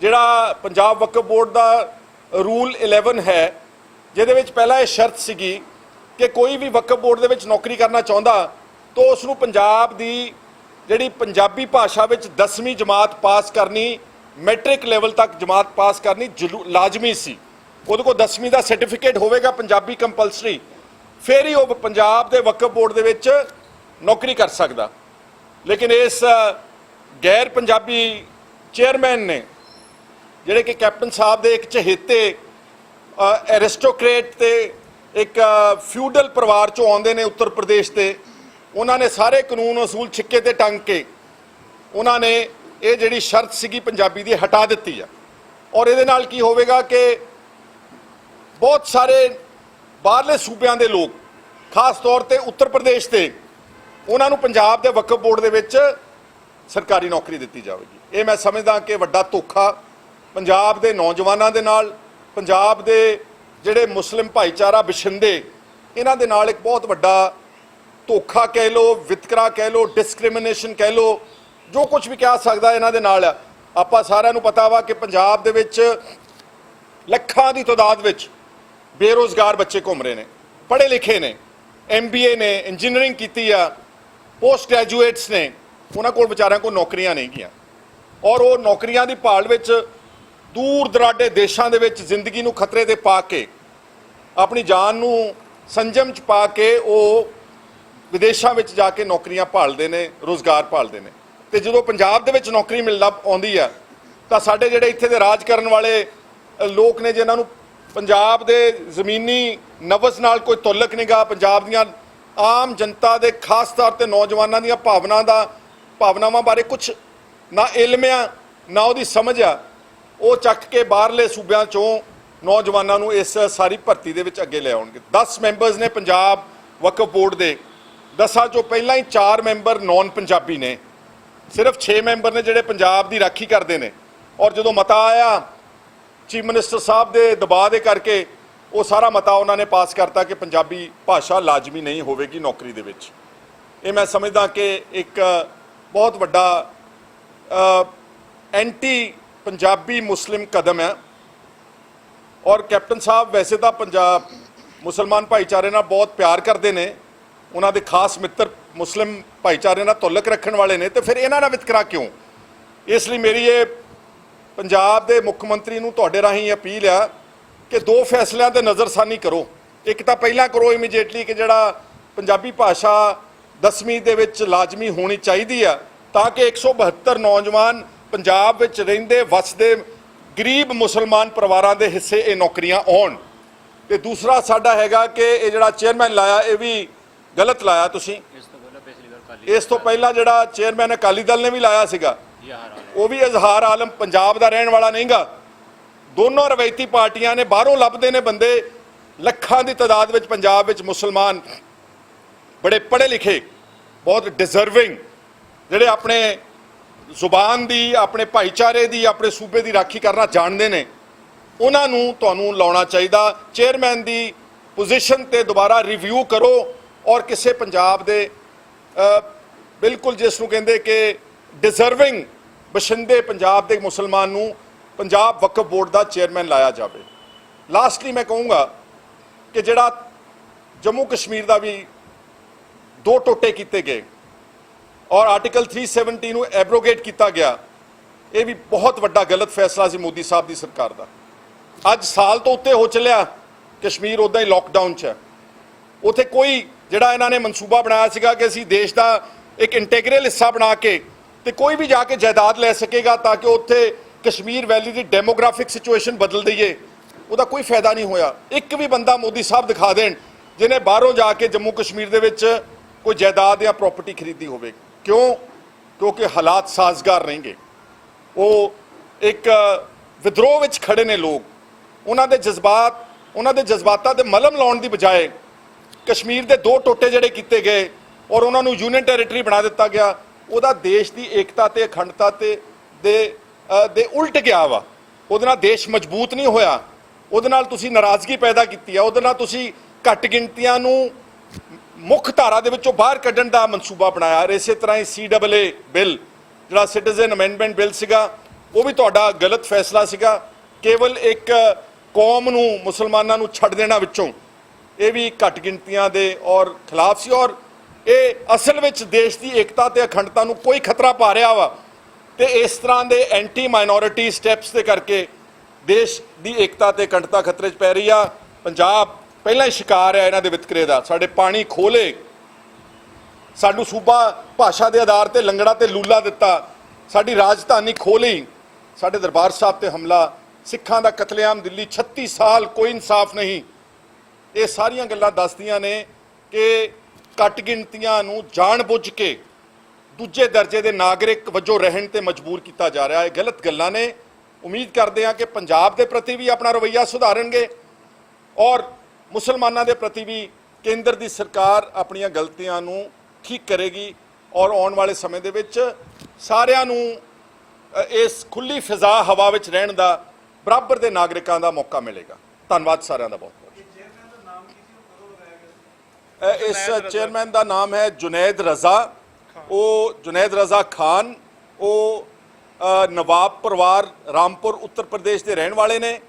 ਜਿਹੜਾ ਪੰਜਾਬ ਵਕਫ ਬੋਰਡ ਦਾ ਰੂਲ 11 ਹੈ, ਜਿਹਦੇ ਵਿੱਚ ਪਹਿਲਾਂ ਇਹ ਸ਼ਰਤ ਸੀਗੀ ਕਿ ਕੋਈ ਵੀ ਵਕਫ ਬੋਰਡ ਦੇ ਵਿੱਚ ਨੌਕਰੀ ਕਰਨਾ ਚਾਹੁੰਦਾ ਤਾਂ ਉਸ ਨੂੰ ਪੰਜਾਬ ਦੀ ਜਿਹੜੀ ਪੰਜਾਬੀ ਭਾਸ਼ਾ ਵਿੱਚ 10ਵੀਂ ਜਮਾਤ ਪਾਸ ਕਰਨੀ, ਮੈਟ੍ਰਿਕ ਲੈਵਲ ਤੱਕ ਜਮਾਤ ਪਾਸ ਕਰਨੀ ਲਾਜ਼ਮੀ ਸੀ। ਉਹਦੇ ਕੋਲ 10ਵੀਂ ਦਾ ਸਰਟੀਫਿਕੇਟ ਹੋਵੇਗਾ ਪੰਜਾਬੀ ਕੰਪਲਸਰੀ, ਫਿਰ ਹੀ ਉਹ ਪੰਜਾਬ ਦੇ ਵਕਫ ਬੋਰਡ ਦੇ ਵਿੱਚ ਨੌਕਰੀ ਕਰ ਸਕਦਾ। ਲੇਕਿਨ ਇਸ ਗੈਰ ਪੰਜਾਬੀ ਚੇਅਰਮੈਨ ਨੇ, ਜਿਹੜੇ ਕਿ ਕੈਪਟਨ ਸਾਹਿਬ ਦੇ ਇੱਕ ਚਹੇਤੇ ਐਰਿਸਟੋਕਰੇਟ ਤੇ ਇੱਕ ਫਿਊਡਲ ਪਰਿਵਾਰ ਚੋਂ ਆਉਂਦੇ ਨੇ ਉੱਤਰ ਪ੍ਰਦੇਸ਼ ਤੇ, ਉਹਨਾਂ ਨੇ ਸਾਰੇ ਕਾਨੂੰਨ ਅਸੂਲ ਛਿੱਕੇ ਤੇ ਟੰਗ ਕੇ ਉਹਨਾਂ ਨੇ ਇਹ ਜਿਹੜੀ ਸ਼ਰਤ ਸੀਗੀ ਪੰਜਾਬੀ ਦੀ ਹਟਾ ਦਿੱਤੀ ਆ। ਔਰ ਇਹਦੇ ਨਾਲ ਕੀ ਹੋਵੇਗਾ ਕਿ ਬਹੁਤ ਸਾਰੇ ਬਾਹਰਲੇ ਸੂਬਿਆਂ ਦੇ ਲੋਕ, ਖਾਸ ਤੌਰ ਤੇ ਉੱਤਰ ਪ੍ਰਦੇਸ਼ ਤੇ, ਉਹਨਾਂ ਨੂੰ ਪੰਜਾਬ ਦੇ ਵਕਫ ਬੋਰਡ ਦੇ ਵਿੱਚ ਸਰਕਾਰੀ ਨੌਕਰੀ ਦਿੱਤੀ ਜਾਵੇਗੀ। ਇਹ ਮੈਂ ਸਮਝਦਾ ਕਿ ਵੱਡਾ ਧੋਖਾ ਪੰਜਾਬ ਦੇ ਨੌਜਵਾਨਾਂ ਦੇ ਨਾਲ, ਪੰਜਾਬ ਦੇ ਜਿਹੜੇ ਮੁਸਲਿਮ ਭਾਈਚਾਰਾ ਬਿਸ਼ਿੰਦੇ, ਇਹਨਾਂ ਦੇ ਨਾਲ ਇੱਕ ਬਹੁਤ ਵੱਡਾ ਧੋਖਾ ਕਹਿ ਲਓ, ਵਿਤਕਰਾ ਕਹਿ ਲਓ, ਡਿਸਕ੍ਰਿਮੀਨੇਸ਼ਨ ਕਹਿ ਲਓ, ਜੋ ਕੁਝ ਵੀ ਕਹਿ ਸਕਦਾ ਇਹਨਾਂ ਦੇ ਨਾਲ ਆ। ਆਪਾਂ ਸਾਰਿਆਂ ਨੂੰ ਪਤਾ ਵਾ ਕਿ ਪੰਜਾਬ ਦੇ ਵਿੱਚ ਲੱਖਾਂ ਦੀ ਤਾਦਾਦ ਵਿੱਚ ਬੇਰੁਜ਼ਗਾਰ ਬੱਚੇ ਘੁੰਮ ਰਹੇ ਨੇ, ਪੜ੍ਹੇ ਲਿਖੇ ਨੇ, MBA ਨੇ, ਇੰਜੀਨੀਅਰਿੰਗ ਕੀਤੀ ਆ, ਪੋਸਟ ਗ੍ਰੈਜੂਏਟਸ ਨੇ, ਉਹਨਾਂ ਕੋਲ ਵਿਚਾਰਿਆਂ ਕੋਲ ਨੌਕਰੀਆਂ ਨਹੀਂ ਗਈਆਂ। ਔਰ ਉਹ ਨੌਕਰੀਆਂ ਦੀ ਭਾਲ ਵਿੱਚ ਦੂਰ ਦਰਾਡੇ ਦੇਸ਼ਾਂ ਦੇ ਵਿੱਚ ਜ਼ਿੰਦਗੀ ਨੂੰ ਖਤਰੇ ਤੇ ਪਾ ਕੇ, ਆਪਣੀ ਜਾਨ ਨੂੰ ਸੰਜਮ 'ਚ ਪਾ ਕੇ ਉਹ ਵਿਦੇਸ਼ਾਂ ਵਿੱਚ ਜਾ ਕੇ ਨੌਕਰੀਆਂ ਭਾਲਦੇ ਨੇ, ਰੋਜ਼ਗਾਰ ਭਾਲਦੇ ਨੇ। ਤੇ ਜਦੋਂ ਪੰਜਾਬ ਦੇ ਵਿੱਚ ਨੌਕਰੀ ਮਿਲਦਾ ਆਉਂਦੀ ਆ ਤਾਂ ਸਾਡੇ ਜਿਹੜੇ ਇੱਥੇ ਦੇ ਰਾਜ ਕਰਨ ਵਾਲੇ ਲੋਕ ਨੇ, ਜਿਨ੍ਹਾਂ ਨੂੰ ਪੰਜਾਬ ਦੇ ਜ਼ਮੀਨੀ ਨਬਜ਼ ਨਾਲ ਕੋਈ ਤਾਲੁਕ ਨਹੀਂਗਾ, ਪੰਜਾਬ ਦੀਆਂ ਆਮ ਜਨਤਾ ਦੇ ਖਾਸ ਤੌਰ ਤੇ ਨੌਜਵਾਨਾਂ ਦੀਆਂ ਭਾਵਨਾਵਾਂ ਬਾਰੇ ਕੁਝ ਨਾ ਇਲਮ ਆ, ਨਾ ਉਹਦੀ ਸਮਝ ਆ, ਉਹ ਚੱਕ ਕੇ ਬਾਹਰਲੇ ਸੂਬਿਆਂ ਚੋਂ ਨੌਜਵਾਨਾਂ ਨੂੰ ਇਸ ਸਾਰੀ ਭਰਤੀ ਦੇ ਵਿੱਚ ਅੱਗੇ ਲੈ ਆਉਣਗੇ। 10 ਮੈਂਬਰਸ ਨੇ ਪੰਜਾਬ ਵਕਫ ਬੋਰਡ ਦੇ, 10 ਚੋਂ ਪਹਿਲਾਂ ਹੀ 4 ਮੈਂਬਰ ਨੌਨ ਪੰਜਾਬੀ ਨੇ, ਸਿਰਫ 6 ਮੈਂਬਰ ਨੇ ਜਿਹੜੇ ਪੰਜਾਬ ਦੀ ਰਾਖੀ ਕਰਦੇ ਨੇ। ਔਰ ਜਦੋਂ ਮਤਾ ਆਇਆ ਚੀਫ ਮਿਨਿਸਟਰ ਸਾਹਿਬ ਦੇ ਦਬਾਅ ਦੇ ਕਰਕੇ, ਉਹ ਸਾਰਾ ਮਤਾ ਉਹਨਾਂ ਨੇ ਪਾਸ ਕਰਤਾ ਕਿ ਪੰਜਾਬੀ ਭਾਸ਼ਾ ਲਾਜ਼ਮੀ ਨਹੀਂ ਹੋਵੇਗੀ ਨੌਕਰੀ ਦੇ ਵਿੱਚ। ਇਹ ਮੈਂ ਸਮਝਦਾ ਕਿ ਇੱਕ ਬਹੁਤ ਵੱਡਾ ਐਂਟੀ ਪੰਜਾਬੀ ਮੁਸਲਿਮ ਕਦਮ ਹੈ। ਔਰ ਕੈਪਟਨ ਸਾਹਿਬ ਵੈਸੇ ਤਾਂ ਪੰਜਾਬ ਮੁਸਲਮਾਨ ਭਾਈਚਾਰੇ ਨਾਲ ਬਹੁਤ ਪਿਆਰ ਕਰਦੇ ਨੇ, ਉਹਨਾਂ ਦੇ ਖਾਸ ਮਿੱਤਰ ਮੁਸਲਿਮ ਭਾਈਚਾਰੇ ਨਾਲ ਤਾਲੁਕ ਰੱਖਣ ਵਾਲੇ ਨੇ, ਤੇ ਫਿਰ ਇਹਨਾਂ ਨਾਲ ਵਿਤਕਰਾ ਕਿਉਂ? ਇਸ ਲਈ ਮੇਰੀ ਇਹ ਪੰਜਾਬ ਦੇ ਮੁੱਖ ਮੰਤਰੀ ਨੂੰ ਤੁਹਾਡੇ ਰਾਹੀਂ ਅਪੀਲ ਆ ਕਿ 2 ਫੈਸਲਿਆਂ ਤੇ ਨਜ਼ਰਸਾਨੀ ਕਰੋ। ਇੱਕ ਤਾਂ ਪਹਿਲਾਂ ਕਰੋ ਇਮੀਡੀਏਟਲੀ ਕਿ ਜਿਹੜਾ ਪੰਜਾਬੀ ਭਾਸ਼ਾ 10ਵੀਂ ਦੇ ਵਿੱਚ ਲਾਜ਼ਮੀ ਹੋਣੀ ਚਾਹੀਦੀ ਆ, ਤਾਂ ਕਿ 172 ਨੌਜਵਾਨ ਪੰਜਾਬ ਵਿੱਚ ਰਹਿੰਦੇ ਵਸਦੇ ਗਰੀਬ ਮੁਸਲਮਾਨ ਪਰਿਵਾਰਾਂ ਦੇ ਹਿੱਸੇ ਇਹ ਨੌਕਰੀਆਂ ਆਉਣ। ਤੇ ਦੂਸਰਾ ਸਾਡਾ ਹੈਗਾ ਕਿ ਇਹ ਜਿਹੜਾ ਚੇਅਰਮੈਨ ਲਾਇਆ ਇਹ ਵੀ ਗਲਤ ਲਾਇਆ ਤੁਸੀਂ। ਇਸ ਤੋਂ ਪਹਿਲਾਂ ਜਿਹੜਾ ਚੇਅਰਮੈਨ ਅਕਾਲੀ ਦਲ ਨੇ ਵੀ ਲਾਇਆ ਸੀਗਾ, ਉਹ ਵੀ ਇਜ਼ਹਾਰ ਆਲਮ ਪੰਜਾਬ ਦਾ ਰਹਿਣ ਵਾਲਾ ਨਹੀਂਗਾ। ਦੋਨੋਂ ਰਵਾਇਤੀ ਪਾਰਟੀਆਂ ਨੇ, ਬਾਹਰੋਂ ਲੱਭਦੇ ਨੇ ਬੰਦੇ, ਲੱਖਾਂ ਦੀ ਤਾਦਾਦ ਵਿੱਚ ਪੰਜਾਬ ਵਿੱਚ ਮੁਸਲਮਾਨ ਬੜੇ ਪੜ੍ਹੇ ਲਿਖੇ, ਬਹੁਤ ਡਿਜ਼ਰਵਿੰਗ, ਜਿਹੜੇ ਆਪਣੇ ਜ਼ੁਬਾਨ ਦੀ, ਆਪਣੇ ਭਾਈਚਾਰੇ ਦੀ, ਆਪਣੇ ਸੂਬੇ ਦੀ ਰਾਖੀ ਕਰਨਾ ਜਾਣਦੇ ਨੇ, ਉਹਨਾਂ ਨੂੰ ਤੁਹਾਨੂੰ ਲਾਉਣਾ ਚਾਹੀਦਾ। ਚੇਅਰਮੈਨ ਦੀ ਪੋਜੀਸ਼ਨ ਤੇ ਦੁਬਾਰਾ ਰਿਵਿਊ ਕਰੋ ਔਰ ਕਿਸੇ ਪੰਜਾਬ ਦੇ ਬਿਲਕੁਲ ਜਿਸ ਨੂੰ ਕਹਿੰਦੇ ਕਿ ਡਿਜ਼ਰਵਿੰਗ ਬਸ਼ਿੰਦੇ ਪੰਜਾਬ ਦੇ ਮੁਸਲਮਾਨ ਨੂੰ ਪੰਜਾਬ ਵਕਫ ਬੋਰਡ ਦਾ ਚੇਅਰਮੈਨ ਲਾਇਆ ਜਾਵੇ। ਲਾਸਟਲੀ ਮੈਂ ਕਹੂੰਗਾ ਕਿ ਜਿਹੜਾ ਜੰਮੂ ਕਸ਼ਮੀਰ ਦਾ ਵੀ 2 ਟੋਟੇ ਕੀਤੇ ਗਏ ਔਰ ਆਰਟੀਕਲ 370 ਨੂੰ ਐਬਰੋਗੇਟ ਕੀਤਾ ਗਿਆ, ਇਹ ਵੀ ਬਹੁਤ ਵੱਡਾ ਗਲਤ ਫੈਸਲਾ ਸੀ ਮੋਦੀ ਸਾਹਿਬ ਦੀ ਸਰਕਾਰ ਦਾ। ਅੱਜ ਸਾਲ ਤੋਂ ਉੱਤੇ ਹੋ ਚੱਲਿਆ ਕਸ਼ਮੀਰ ਉੱਦਾਂ ਹੀ ਲੋਕਡਾਊਨ 'ਚ ਹੈ। ਉੱਥੇ ਕੋਈ ਜਿਹੜਾ ਇਹਨਾਂ ਨੇ ਮਨਸੂਬਾ ਬਣਾਇਆ ਸੀਗਾ ਕਿ ਅਸੀਂ ਦੇਸ਼ ਦਾ ਇੱਕ ਇੰਟੈਗਰਲ ਹਿੱਸਾ ਬਣਾ ਕੇ ਤੇ ਕੋਈ ਵੀ ਜਾ ਕੇ ਜਾਇਦਾਦ ਲੈ ਸਕੇਗਾ ਤਾਂ ਕਿ ਉੱਥੇ ਕਸ਼ਮੀਰ ਵੈਲੀ ਦੀ ਡੈਮੋਗ੍ਰਾਫਿਕ ਸਿਚੁਏਸ਼ਨ ਬਦਲ ਦਈਏ, ਉਹਦਾ ਕੋਈ ਫਾਇਦਾ ਨਹੀਂ ਹੋਇਆ। ਇੱਕ ਵੀ ਬੰਦਾ ਮੋਦੀ ਸਾਹਿਬ ਦਿਖਾ ਦੇਣ ਜਿਹਨੇ ਬਾਹਰੋਂ ਜਾ ਕੇ ਜੰਮੂ ਕਸ਼ਮੀਰ ਦੇ ਵਿੱਚ ਕੋਈ ਜਾਇਦਾਦ ਜਾਂ ਪ੍ਰਾਪਰਟੀ ਖਰੀਦੀ ਹੋਵੇ। ਕਿਉਂ? ਕਿਉਂਕਿ ਹਾਲਾਤ ਸਾਜ਼ਗਾਰ ਨਹੀਂਗੇ। ਉਹ ਇੱਕ ਵਿਦਰੋਹ ਵਿੱਚ ਖੜੇ ਨੇ ਲੋਕ। ਉਹਨਾਂ ਦੇ ਜਜ਼ਬਾਤਾਂ ਤੇ ਮਲਮ ਲਾਉਣ ਦੀ ਬਜਾਏ ਕਸ਼ਮੀਰ ਦੇ ਦੋ ਟੋਟੇ ਜਿਹੜੇ ਕੀਤੇ ਗਏ ਔਰ ਉਹਨਾਂ ਨੂੰ ਯੂਨੀਅਨ ਟੈਰੀਟਰੀ ਬਣਾ ਦਿੱਤਾ ਗਿਆ, ਉਹਦਾ ਦੇਸ਼ ਦੀ ਏਕਤਾ ਤੇ ਅਖੰਡਤਾ ਤੇ ਦੇ ਉਲਟ ਗਿਆ ਵਾ। ਉਹਦੇ ਨਾਲ ਦੇਸ਼ ਮਜ਼ਬੂਤ ਨਹੀਂ ਹੋਇਆ, ਉਹਦੇ ਨਾਲ ਤੁਸੀਂ ਨਾਰਾਜ਼ਗੀ ਪੈਦਾ ਕੀਤੀ ਆ, ਉਹਦੇ ਨਾਲ ਤੁਸੀਂ ਘੱਟ ਗਿਣਤੀਆਂ ਨੂੰ ਮੁੱਖ ਧਾਰਾ ਦੇ ਵਿੱਚੋਂ ਬਾਹਰ ਕੱਢਣ ਦਾ ਮਨਸੂਬਾ ਬਣਾਇਆ। ਇਸੇ ਤਰ੍ਹਾਂ ਹੀ CAA ਬਿੱਲ ਜਿਹੜਾ ਸਿਟੀਜ਼ਨ ਅਮੈਂਡਮੈਂਟ ਬਿੱਲ ਸੀਗਾ, ਉਹ ਵੀ ਤੁਹਾਡਾ ਗਲਤ ਫੈਸਲਾ ਸੀਗਾ। ਕੇਵਲ ਇੱਕ ਕੌਮ ਨੂੰ, ਮੁਸਲਮਾਨਾਂ ਨੂੰ ਛੱਡ ਦੇਣਾ ਵਿੱਚੋਂ, ਇਹ ਵੀ ਘੱਟ ਗਿਣਤੀਆਂ ਦੇ ਔਰ ਖਿਲਾਫ ਸੀ। ਔਰ ਇਹ ਅਸਲ ਵਿੱਚ ਦੇਸ਼ ਦੀ ਏਕਤਾ ਤੇ ਅਖੰਡਤਾ ਨੂੰ ਕੋਈ ਖਤਰਾ ਪਾ ਰਿਹਾ ਵਾ ਤੇ ਇਸ ਤਰ੍ਹਾਂ ਦੇ ਐਂਟੀ ਮਾਈਨੋਰਿਟੀ ਸਟੈਪਸ ਦੇ ਕਰਕੇ ਦੇਸ਼ ਦੀ ਏਕਤਾ ਤੇ ਅਖੰਡਤਾ ਖਤਰੇ 'ਚ ਪੈ ਰਹੀ ਆ। ਪੰਜਾਬ ਪਹਿਲਾਂ ਹੀ ਸ਼ਿਕਾਰ ਹੈ ਇਹਨਾਂ ਦੇ ਵਿਤਕਰੇ ਦਾ। ਸਾਡੇ ਪਾਣੀ ਖੋਲੇ, ਸਾਨੂੰ ਸੂਬਾ ਭਾਸ਼ਾ ਦੇ ਆਧਾਰ ਤੇ ਲੰਗੜਾ ਤੇ ਲੂਲਾ ਦਿੱਤਾ, ਸਾਡੀ ਰਾਜਧਾਨੀ ਖੋਲੀ, ਸਾਡੇ ਦਰਬਾਰ ਸਾਹਿਬ ਤੇ ਹਮਲਾ, ਸਿੱਖਾਂ ਦਾ ਕਤਲੇਆਮ ਦਿੱਲੀ, 36 ਸਾਲ ਕੋਈ ਇਨਸਾਫ ਨਹੀਂ। ਇਹ ਸਾਰੀਆਂ ਗੱਲਾਂ ਦੱਸਦੀਆਂ ਨੇ ਕਿ ਘੱਟ ਗਿਣਤੀਆਂ ਨੂੰ ਜਾਣ-ਬੁੱਝ ਕੇ ਦੂਜੇ ਦਰਜੇ ਦੇ ਨਾਗਰਿਕ ਵਜੋਂ ਰਹਿਣ ਤੇ ਮਜਬੂਰ ਕੀਤਾ ਜਾ ਰਿਹਾ ਹੈ। ਗਲਤ ਗੱਲਾਂ ਨੇ। ਉਮੀਦ ਕਰਦੇ ਹਾਂ ਕਿ ਪੰਜਾਬ ਦੇ ਪ੍ਰਤੀ ਵੀ ਆਪਣਾ ਰਵੱਈਆ ਸੁਧਾਰਨਗੇ ਔਰ ਮੁਸਲਮਾਨਾਂ ਦੇ ਪ੍ਰਤੀ ਵੀ ਕੇਂਦਰ ਦੀ ਸਰਕਾਰ ਆਪਣੀਆਂ ਗਲਤੀਆਂ ਨੂੰ ਠੀਕ ਕਰੇਗੀ ਔਰ ਆਉਣ ਵਾਲੇ ਸਮੇਂ ਦੇ ਵਿੱਚ ਸਾਰਿਆਂ ਨੂੰ ਇਸ ਖੁੱਲੀ ਫਿਜ਼ਾ ਹਵਾ ਵਿੱਚ ਰਹਿਣ ਦਾ ਬਰਾਬਰ ਦੇ ਨਾਗਰਿਕਾਂ ਦਾ ਮੌਕਾ ਮਿਲੇਗਾ। ਧੰਨਵਾਦ ਸਾਰਿਆਂ ਦਾ ਬਹੁਤ ਬਹੁਤ। ਇਸ ਚੇਅਰਮੈਨ ਦਾ ਨਾਮ ਹੈ ਜੁਨੈਦ ਰਜ਼ਾ। ਉਹ ਜੁਨੈਦ ਰਜ਼ਾ ਖਾਨ, ਉਹ ਨਵਾਬ ਪਰਿਵਾਰ ਰਾਮਪੁਰ ਉੱਤਰ ਪ੍ਰਦੇਸ਼ ਦੇ ਰਹਿਣ ਵਾਲੇ ਨੇ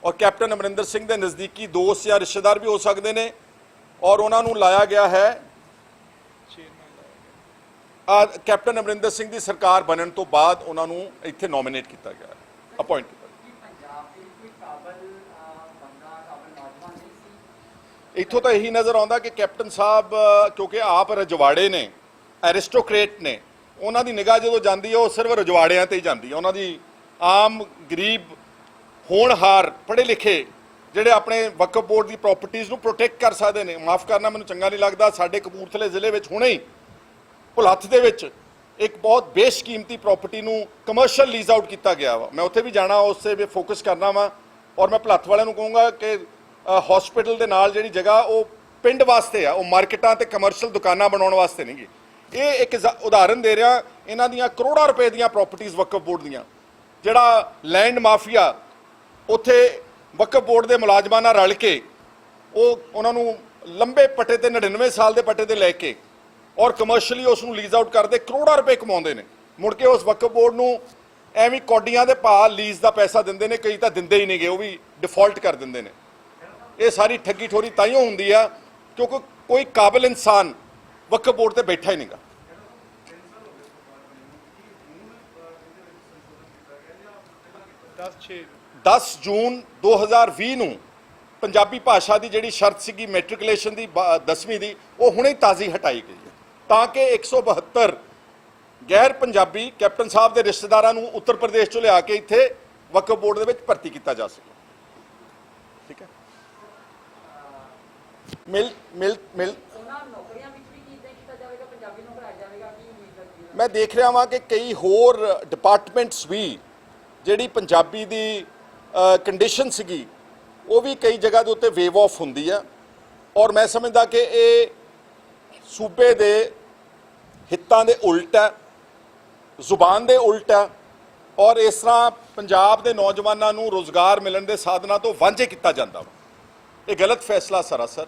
ਔਰ ਕੈਪਟਨ ਅਮਰਿੰਦਰ ਸਿੰਘ ਦੇ ਨਜ਼ਦੀਕੀ ਦੋਸਤ ਜਾਂ ਰਿਸ਼ਤੇਦਾਰ ਵੀ ਹੋ ਸਕਦੇ ਨੇ ਔਰ ਉਹਨਾਂ ਨੂੰ ਲਾਇਆ ਗਿਆ ਹੈ ਕੈਪਟਨ ਅਮਰਿੰਦਰ ਸਿੰਘ ਦੀ ਸਰਕਾਰ ਬਣਨ ਤੋਂ ਬਾਅਦ ਉਹਨਾਂ ਨੂੰ ਇੱਥੇ ਨੋਮੀਨੇਟ ਕੀਤਾ ਗਿਆ, ਅਪਾਇੰਟ ਕੀਤਾ। ਇੱਥੋਂ ਤਾਂ ਇਹੀ ਨਜ਼ਰ ਆਉਂਦਾ ਕਿ ਕੈਪਟਨ ਸਾਹਿਬ ਕਿਉਂਕਿ ਆਪ ਰਜਵਾੜੇ ਨੇ, ਐਰਿਸਟੋਕ੍ਰੇਟ ਨੇ, ਉਹਨਾਂ ਦੀ ਨਿਗਾਹ ਜਦੋਂ ਜਾਂਦੀ ਹੈ ਉਹ ਸਿਰਫ ਰਜਵਾੜਿਆਂ ਤੇ ਹੀ ਜਾਂਦੀ ਹੈ। ਉਹਨਾਂ ਦੀ ਆਮ ਗਰੀਬ ਹੋਣਹਾਰ ਪੜ੍ਹੇ ਲਿਖੇ ਜਿਹੜੇ ਆਪਣੇ ਵਕਫ ਬੋਰਡ ਦੀ ਪ੍ਰਾਪਰਟੀਜ਼ ਨੂੰ ਪ੍ਰੋਟੈਕਟ ਕਰ ਸਕਦੇ ਨੇ। ਮਾਫ ਕਰਨਾ, ਮੈਨੂੰ ਚੰਗਾ ਨਹੀਂ ਲੱਗਦਾ। ਸਾਡੇ ਕਪੂਰਥਲੇ ਜ਼ਿਲ੍ਹੇ ਵਿੱਚ ਹੁਣੇ ਹੀ ਭੁਲੱਥ ਦੇ ਵਿੱਚ ਇੱਕ ਬਹੁਤ ਬੇਸ਼ਕੀਮਤੀ ਪ੍ਰਾਪਰਟੀ ਨੂੰ ਕਮਰਸ਼ੀਅਲ ਲੀਜ਼ ਆਊਟ ਕੀਤਾ ਗਿਆ ਵਾ। ਮੈਂ ਉੱਥੇ ਵੀ ਜਾਣਾ, ਉਸ 'ਤੇ ਵੀ ਫੋਕਸ ਕਰਨਾ ਵਾ ਔਰ ਮੈਂ ਭੁਲੱਥ ਵਾਲਿਆਂ ਨੂੰ ਕਹੂੰਗਾ ਕਿ ਹਸਪੀਟਲ ਦੇ ਨਾਲ ਜਿਹੜੀ ਜਗ੍ਹਾ ਉਹ ਪਿੰਡ ਵਾਸਤੇ ਆ, ਉਹ ਮਾਰਕੀਟਾਂ ਤੇ ਕਮਰਸ਼ੀਅਲ ਦੁਕਾਨਾਂ ਬਣਾਉਣ ਵਾਸਤੇ ਨਹੀਂ ਗੀ। ਇਹ ਇੱਕ ਉਦਾਹਰਨ ਦੇ ਰਿਹਾ। ਇਹਨਾਂ ਦੀਆਂ ਕਰੋੜਾਂ ਰੁਪਏ ਦੀਆਂ ਪ੍ਰਾਪਰਟੀਜ਼ ਵਕਫ ਬੋਰਡ ਦੀਆਂ, ਜਿਹੜਾ ਲੈਂਡ ਮਾਫੀਆ ਉੱਥੇ ਵਕਫ ਬੋਰਡ ਦੇ ਮੁਲਾਜ਼ਮਾਂ ਨਾਲ ਰਲ ਕੇ ਉਹਨਾਂ ਨੂੰ ਲੰਬੇ ਪੱਟੇ ਤੇ 99 ਸਾਲ ਦੇ ਪੱਟੇ ਤੇ ਲੈ ਕੇ ਔਰ ਕਮਰਸ਼ੀਅਲੀ ਉਸ ਨੂੰ ਲੀਜ਼ ਆਊਟ ਕਰਦੇ ਕਰੋੜਾਂ ਰੁਪਏ ਕਮਾਉਂਦੇ ਨੇ। ਮੁੜ ਕੇ ਉਸ ਵਕਫ ਬੋਰਡ ਨੂੰ ਐਵੇਂ ਕੌਡੀਆਂ ਦੇ ਭਾਅ ਲੀਜ਼ ਦਾ ਪੈਸਾ ਦਿੰਦੇ ਨੇ, ਕਈ ਤਾਂ ਦਿੰਦੇ ਹੀ ਨਹੀਂ ਗੇ, ਉਹ ਵੀ ਡਿਫਾਲਟ ਕਰ ਦਿੰਦੇ ਨੇ। ਇਹ ਸਾਰੀ ਠੱਗੀ ਠੋਰੀ ਤਾਈਓ ਹੁੰਦੀ ਆ ਕਿਉਂਕਿ ਕੋਈ ਕਾਬਿਲ ਇਨਸਾਨ ਵਕਫ ਬੋਰਡ ਤੇ ਬੈਠਾ ਹੀ ਨਹੀਂਗਾ। 10 ਜੂਨ 2020 ਨੂੰ ਪੰਜਾਬੀ ਭਾਸ਼ਾ ਦੀ ਜਿਹੜੀ ਸ਼ਰਤ ਸੀਗੀ ਮੈਟ੍ਰਿਕੂਲੇਸ਼ਨ ਦੀ 10ਵੀਂ ਦੀ, ਉਹ ਹੁਣੇ ਤਾਜ਼ੀ ਹਟਾਈ ਗਈ ਹੈ ਤਾਂ ਕਿ 172 ਗੈਰ ਪੰਜਾਬੀ ਕੈਪਟਨ ਸਾਹਿਬ ਦੇ ਰਿਸ਼ਤੇਦਾਰਾਂ ਨੂੰ ਉੱਤਰ ਪ੍ਰਦੇਸ਼ ਚੋਂ ਲਿਆ ਕੇ ਇੱਥੇ ਵਕਫ ਬੋਰਡ ਦੇ ਵਿੱਚ ਭਰਤੀ ਕੀਤਾ ਜਾ ਸਕੇ। ਠੀਕ ਹੈ। ਮੈਂ ਦੇਖ ਰਿਹਾ ਵਾਂ ਕਿ ਕਈ ਹੋਰ ਡਿਪਾਰਟਮੈਂਟਸ ਵੀ ਜਿਹੜੀ ਪੰਜਾਬੀ ਦੀ ਕੰਡੀਸ਼ਨ ਸੀਗੀ ਉਹ ਵੀ ਕਈ ਜਗ੍ਹਾ ਦੇ ਉੱਤੇ ਵੇਵ ਆਫ ਹੁੰਦੀ ਆ ਔਰ ਮੈਂ ਸਮਝਦਾ ਕਿ ਇਹ ਸੂਬੇ ਦੇ ਹਿੱਤਾਂ ਦੇ ਉਲਟ ਹੈ, ਜ਼ੁਬਾਨ ਦੇ ਉਲਟ ਹੈ ਔਰ ਇਸ ਤਰ੍ਹਾਂ ਪੰਜਾਬ ਦੇ ਨੌਜਵਾਨਾਂ ਨੂੰ ਰੋਜ਼ਗਾਰ ਮਿਲਣ ਦੇ ਸਾਧਨਾਂ ਤੋਂ ਵਾਂਝੇ ਕੀਤਾ ਜਾਂਦਾ ਵਾ। ਇਹ ਗਲਤ ਫੈਸਲਾ ਸਰਾਸਰ।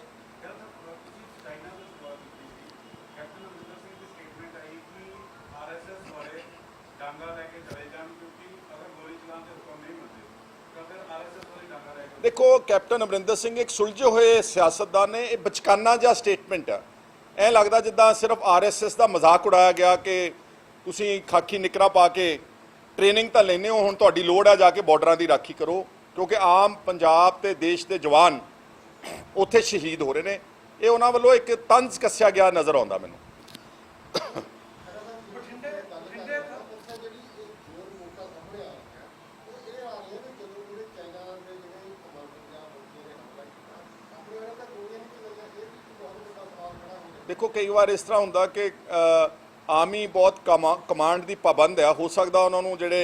ਦੇਖੋ, ਕੈਪਟਨ ਅਮਰਿੰਦਰ ਸਿੰਘ ਇੱਕ ਸੁਲਝੇ ਹੋਏ ਸਿਆਸਤਦਾਨ ਨੇ। ਇਹ ਬਚਕਾਨਾ ਜਿਹਾ ਸਟੇਟਮੈਂਟ ਆ। ਐਂ ਲੱਗਦਾ ਜਿੱਦਾਂ ਸਿਰਫ RSS ਦਾ ਮਜ਼ਾਕ ਉਡਾਇਆ ਗਿਆ ਕਿ ਤੁਸੀਂ ਖਾਕੀ ਨਿਕਰਾਂ ਪਾ ਕੇ ਟ੍ਰੇਨਿੰਗ ਤਾਂ ਲੈਂਦੇ ਹੋ, ਹੁਣ ਤੁਹਾਡੀ ਲੋੜ ਆ ਜਾ ਕੇ ਬਾਰਡਰਾਂ ਦੀ ਰਾਖੀ ਕਰੋ। क्योंकि आम पंजाब ते देश के जवान उत्थे शहीद हो रहे हैं। ये उन्होंने वालों एक तंज कस्या गया नज़र आता मैनूं। देखो कई बार इस तरह होंदा कि आर्मी बहुत कमांड की पाबंद है, हो सकता उन्होंने जिहड़े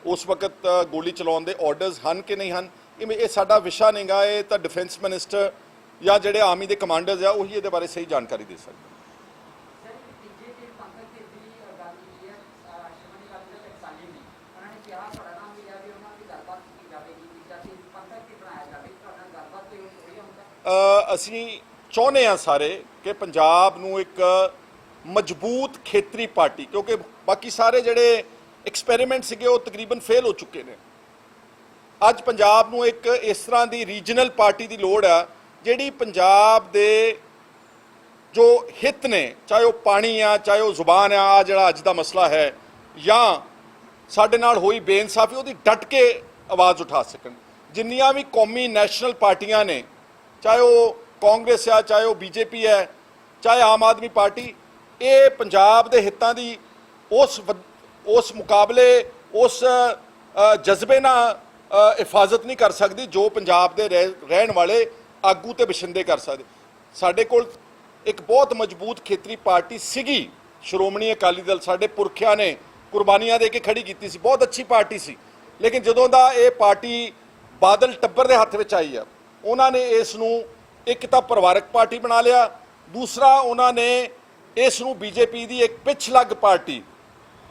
उस वक्त गोली चलाउण दे ऑर्डर्स हैं कि नहीं हैं, ये साडा विशा नहीं गा। ये तो डिफेंस मिनिस्टर या जिहड़े आर्मी के कमांडर्स आ उही इहदे बारे सही जानकारी दे सकते। ਅਸੀਂ ਚਾਹੁੰਦੇ ਹਾਂ ਸਾਰੇ कि पंजाब नूं एक मजबूत खेतरी पार्टी, क्योंकि बाकी सारे जिहड़े एक्सपैरीमेंट सीगे वो तकरीबन फेल हो चुके हैं। अज पंजाब नूं एक इस तरह की रीजनल पार्टी की लोड़ है जिहड़ी पंजाब दे जो हित ने, चाहे वो पानी आ चाहे वो जुबान आ जिहड़ा अज दा मसला है या साडे नाल होई बेइंसाफी, उहदी डट के आवाज़ उठा सकन। जिन्नियां भी कौमी नैशनल पार्टियां ने, चाहे वो कांग्रेस है चाहे वो बीजेपी है चाहे आम आदमी पार्टी, ये पंजाब के हितों की उस मुकाबले उस जज्बे ना हिफाजत नहीं कर सकती जो पंजाब के रहन वाले आगू तो बशिंदे कर सकते। साडे कोल एक बहुत मजबूत खेतरी पार्टी सीगी श्रोमणी अकाली दल, साडे पुरखियां ने कुर्बानियां दे के खड़ी की सी, बहुत अच्छी पार्टी सी। लेकिन जदों दा ये पार्टी बादल टब्बर के हत्थ विच आई है, उन्होंने इसनूं एक तो परिवारक पार्टी बना लिया, दूसरा उन्होंने इसनूं बीजेपी की एक पिछ लग पार्टी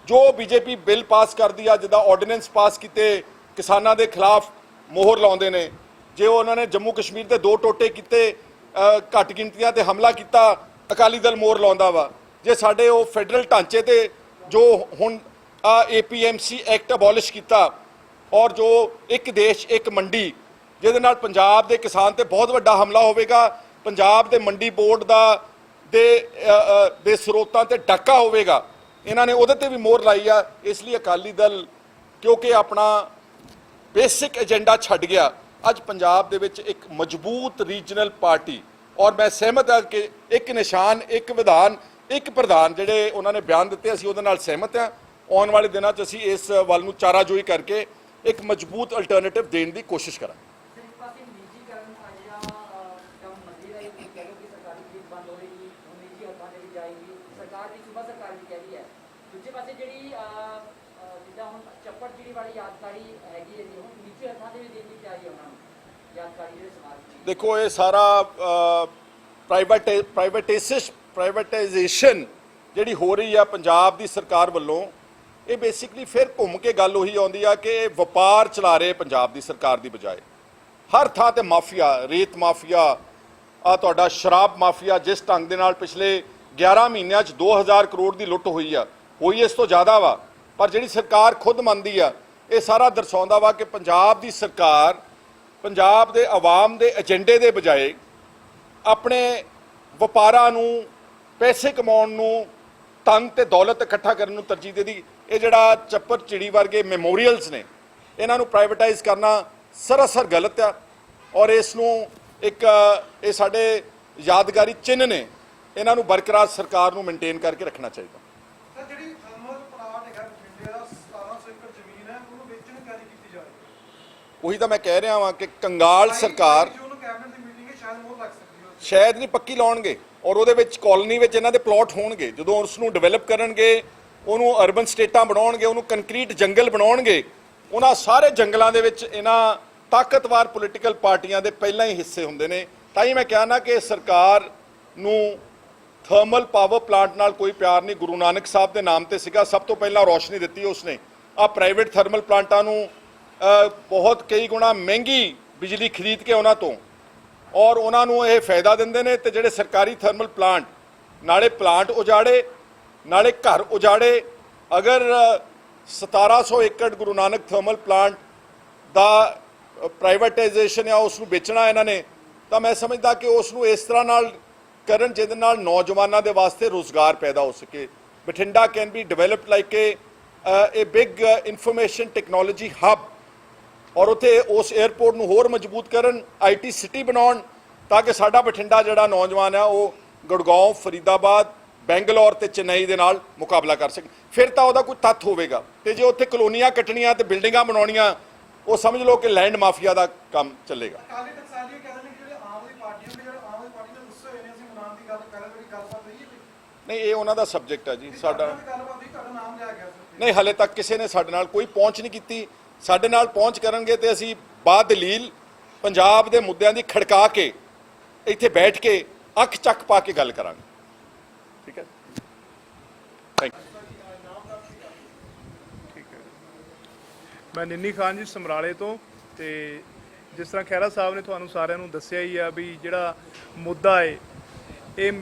जो बीजेपी बिल पास कर दिया, जिदा ऑर्डीनेंस पास किए किसानों के खिलाफ मोहर लाउंदे ने। जे उन्होंने जम्मू कश्मीर के 2 टोटे किए, घट गिनतियां ते हमला किया, अकाली दल मोहर लाउंदा वा। जे साडे वो फैडरल ढांचे ते जो हुण APMC एक्ट अबॉलिश किया और जो एक देश एक मंडी, जिहदे नाल पंजाब दे किसान ते बहुत वड्डा हमला होवेगा, पंजाब दे मंडी बोर्ड दे स्रोतां ते डाका होवेगा, इन्हां ने उहदे ते भी मोहर लाई आ। इसलिए अकाली दल क्योंकि अपना बेसिक एजेंडा छड्ड गया, अज पंजाब दे विच एक मजबूत रीजनल पार्टी, और मैं सहमत हाँ कि एक निशान एक विधान एक प्रधान जिहड़े उन्होंने बयान दिते, असीं उहदे नाल सहमत हाँ। आउण वाले दिनां 'च असीं इस वल नूं चाराजोई करके एक मजबूत अल्टरनेटिव देण दी कोशिश करांगे। देखो ये सारा प्राइवेटाइजेशन जिहड़ी हो रही है पंजाब की सरकार वालों, ये बेसिकली फिर घूम के गल उही आउंदी आ कि व्यापार चला रहे पंजाब की सरकार की बजाय। हर थां ते माफिया, रेत माफिया, तुहाडा शराब माफिया, जिस ढंग दे नाल पिछले 11 महीनों 2000 करोड़ की लुੱਟ हुई आ, होई इस तो ज़्यादा वा, पर जिहड़ी सरकार खुद मंनदी आ, ये सारा दर्शाउंदा वा कि पंजाब की सरकार पंजाब के आवाम के एजेंडे के बजाय अपने वपारां नूं, पैसे कमाउण नूं, तंग ते दौलत इकट्ठा करने नूं तरजीह देदी। ये जिहड़ा चप्पर चिड़ी वर्गे मैमोरीअल्स ने, इन्हां नूं प्राइवेटाइज करना सरासर गलत आ, और इसनूं एक ये साडे यादगारी चिन्ह ने, इन्हां नूं बरकरार सरकार नूं मेनटेन करके रखना चाहिए। ਉਹੀ ਤਾਂ मैं कह रहा हाँ कि कंगाल सरकार शायद नहीं पक्की लाउणगे, और ਉਹਦੇ ਵਿੱਚ कॉलोनी ਵਿੱਚ ਇਹਨਾਂ ਦੇ ਪਲਾਟ ਹੋਣਗੇ। ਜਦੋਂ ਉਸ ਨੂੰ ਡਿਵੈਲਪ ਕਰਨਗੇ, ਉਹਨੂੰ ਅਰਬਨ ਸਟੇਟਾਂ ਬਣਾਉਣਗੇ, ਉਹਨੂੰ ਕੰਕਰੀਟ ਜੰਗਲ ਬਣਾਉਣਗੇ, ਉਹਨਾਂ ਸਾਰੇ ਜੰਗਲਾਂ ਦੇ ਵਿੱਚ ਇਹਨਾਂ ਤਾਕਤਵਰ ਪੋਲੀਟੀਕਲ ਪਾਰਟੀਆਂ ਦੇ ਪਹਿਲਾਂ ਹੀ ਹਿੱਸੇ ਹੁੰਦੇ ਨੇ। ਤਾਂ ਹੀ ਮੈਂ ਕਹਿਣਾ ਕਿ ਸਰਕਾਰ ਨੂੰ ਥਰਮਲ ਪਾਵਰ ਪਲਾਂਟ ਨਾਲ ਕੋਈ ਪਿਆਰ ਨਹੀਂ। ਗੁਰੂ ਨਾਨਕ ਸਾਹਿਬ ਦੇ ਨਾਮ ਤੇ ਸੀਗਾ, ਸਭ ਤੋਂ ਪਹਿਲਾਂ ਰੋਸ਼ਨੀ ਦਿੱਤੀ ਉਸਨੇ। ਆ ਪ੍ਰਾਈਵੇਟ ਥਰਮਲ ਪਲਾਂਟਾਂ ਨੂੰ बहुत कई गुणा महंगी बिजली खरीद के उन्होंने तो, और उन्होंने ये फायदा देंदे ने। ते जिहड़े सरकारी थर्मल प्लांट नाले प्लांट उजाड़े नाले घर उजाड़े। अगर 1700 एकड़ गुरु नानक थर्मल प्लांट दा प्राइवेटाइजेशन या उसनूं बेचना इन्होंने, तो मैं समझदा कि उसनूं इस तरह नाल करन जिहदे नाल नौजवानों के वास्ते रोज़गार पैदा हो सके। Bathinda can be developed like a big information technology hub, ਔਰ ਉੱਥੇ ਉਸ 에ਅਰਪੋਰਟ ਨੂੰ ਹੋਰ ਮਜ਼ਬੂਤ ਕਰਨ, IT ਸਿਟੀ ਬਣਾਉਣ, ਤਾਂ ਕਿ ਸਾਡਾ ਬਠਿੰਡਾ ਜਿਹੜਾ ਨੌਜਵਾਨ ਆ ਉਹ ਗੁੜਗਾਉਂ, ਫਰੀਦਾਬਾਦ, ਬੈਂਗਲੌਰ ਤੇ ਚੇਨਈ ਦੇ ਨਾਲ ਮੁਕਾਬਲਾ ਕਰ ਸਕੇ। ਫਿਰ ਤਾਂ ਉਹਦਾ ਕੋਈ ਤੱਥ ਹੋਵੇਗਾ। ਤੇ ਜੇ ਉੱਥੇ ਕਲੋਨੀਆਂ ਕੱਟਣੀਆਂ ਤੇ ਬਿਲਡਿੰਗਾਂ ਬਣਾਉਣੀਆਂ, ਉਹ ਸਮਝ ਲਓ ਕਿ ਲੈਂਡ ਮਾਫੀਆ ਦਾ ਕੰਮ ਚੱਲੇਗਾ। ਨਹੀਂ, ਇਹ ਉਹਨਾਂ ਦਾ ਸਬਜੈਕਟ ਹੈ ਜੀ। ਸਾਡਾ ਨਹੀਂ, ਹਲੇ ਤੱਕ ਕਿਸੇ ਨੇ ਸਾਡੇ ਨਾਲ ਕੋਈ ਪਹੁੰਚ ਨਹੀਂ ਕੀਤੀ। ਸਾਡੇ ਨਾਲ ਪਹੁੰਚ ਕਰਨਗੇ ਤੇ ਅਸੀਂ ਬਾਦਲੀਲ ਪੰਜਾਬ ਦੇ ਮੁੱਦਿਆਂ ਦੀ ਖੜਕਾ ਕੇ ਇੱਥੇ ਬੈਠ ਕੇ ਅੱਖ ਚੱਕ ਪਾ ਕੇ ਗੱਲ ਕਰਾਂਗੇ। ਠੀਕ ਹੈ, ਥੈਂਕ ਯੂ। ਮੈਂ ਨਿੰਨੀ ਖਾਨ ਜੀ ਸਮਰਾਲੇ ਤੋਂ। ਤੇ ਜਿਸ ਤਰ੍ਹਾਂ ਖਹਿਰਾ ਸਾਹਿਬ ਨੇ ਤੁਹਾਨੂੰ ਸਾਰਿਆਂ ਨੂੰ ਦੱਸਿਆ ਹੀ ਆ ਵੀ ਜਿਹੜਾ ਮੁੱਦਾ ਹੈ, ਇਹ